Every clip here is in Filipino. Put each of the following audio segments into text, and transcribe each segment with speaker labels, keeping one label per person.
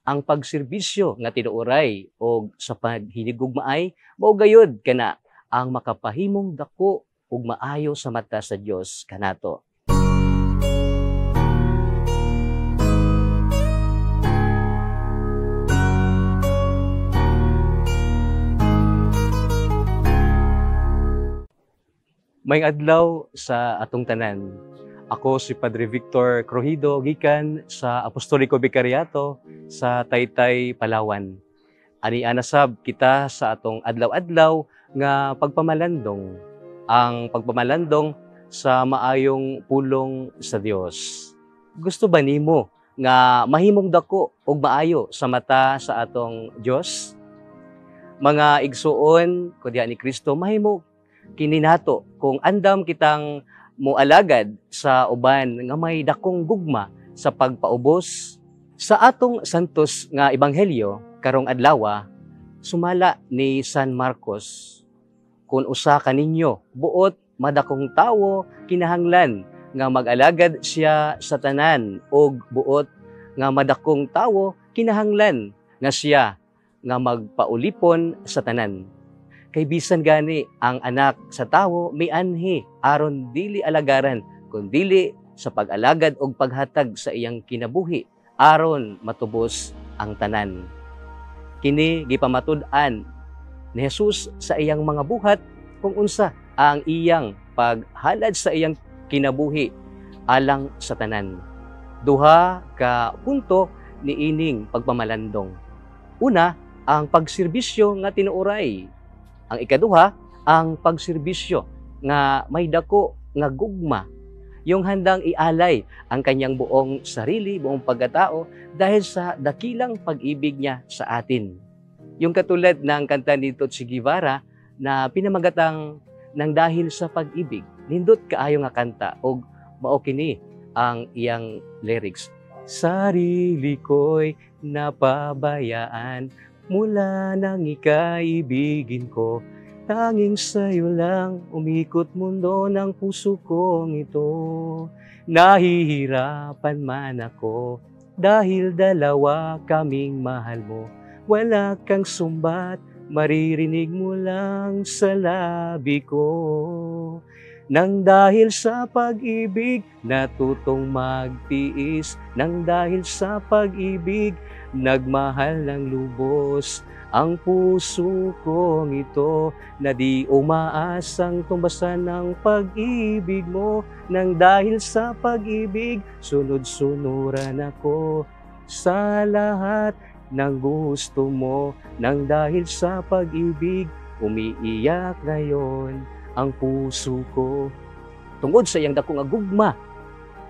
Speaker 1: ang pagserbisyo nga tinuoray o sa paghinigugmaay mao gayud kana ang makapahimong dako ug maayo sa mata sa Dios kanato. May adlaw sa atong tanan. Ako si Padre Victor Crohido gikan sa Apostoliko Vicariato sa Taytay, Palawan. Ani anasab kita sa atong adlaw-adlaw nga pagpamalandong. Ang pagpamalandong sa maayong pulong sa Dios. Gusto ba nimo nga mahimong dako ug maayo sa mata sa atong Dios? Mga igsuon ko diha ni Kristo mahimo kini nato kung andam kitang moalagad sa uban nga may dakong gugma sa pagpaubos sa atong santos nga ebanghelyo karong adlaw sumala ni San Marcos. Kung usa kaninyo buot madakong tawo kinahanglan nga mag-alagad siya sa tanan og buot nga madakong tawo kinahanglan nga siya nga magpaulipon sa tanan. Kay bisan gani ang anak sa tawo may anhi aron dili alagaran kun dili sa pag-alagad og paghatag sa iyang kinabuhi aron matubos ang tanan. Kini gipamatud-an ni Jesus sa iyang mga buhat kung unsa ang iyang paghalad sa iyang kinabuhi alang sa tanan. Duha ka punto ni ining pagpamalandong. Una, ang pagserbisyo nga tinuoray. Ang ikaduha, ang pagserbisyo nga may dako nga gugma, yung handang ialay ang kanyang buong sarili, buong pagkatao dahil sa dakilang pag-ibig niya sa atin. Yung katulad ng kanta ni Che Guevara na pinamagatang ng dahil sa pag-ibig. Nindot kaayo nga kanta og mao kini ang iyang lyrics. Sarili ko'y napabayaan mula nang ikaibigin ko, tanging sa'yo lang umikot mundo ng puso kong ito. Nahihirapan man ako dahil dalawa kaming mahal mo. Wala kang sumbat, maririnig mo lang sa labi ko. Nang dahil sa pag-ibig, natutong magtiis. Nang dahil sa pag-ibig, nagmahal ng lubos. Ang puso kong ito na di umaasang tumbasan ng pag-ibig mo. Nang dahil sa pag-ibig, sunod-sunuran ako sa lahat ng gusto mo. Nang dahil sa pag-ibig, umiiyak ngayon ang puso ko. Tungod sa iyang dako nga gugma,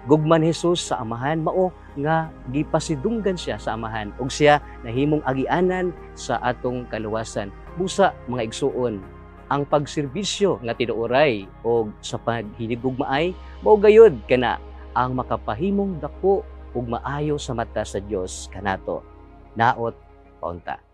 Speaker 1: gugma ni Jesus sa Amahan mao nga gipasidunggan siya sa Amahan ug siya nahimong agianan sa atong kaluwasan. Busa mga igsuon, ang pagserbisyo nga tinuoray og sa paghinigugmaay mao gayud kana ang makapahimong dako ug maayo sa mata sa Dios kanato. Naot paunta.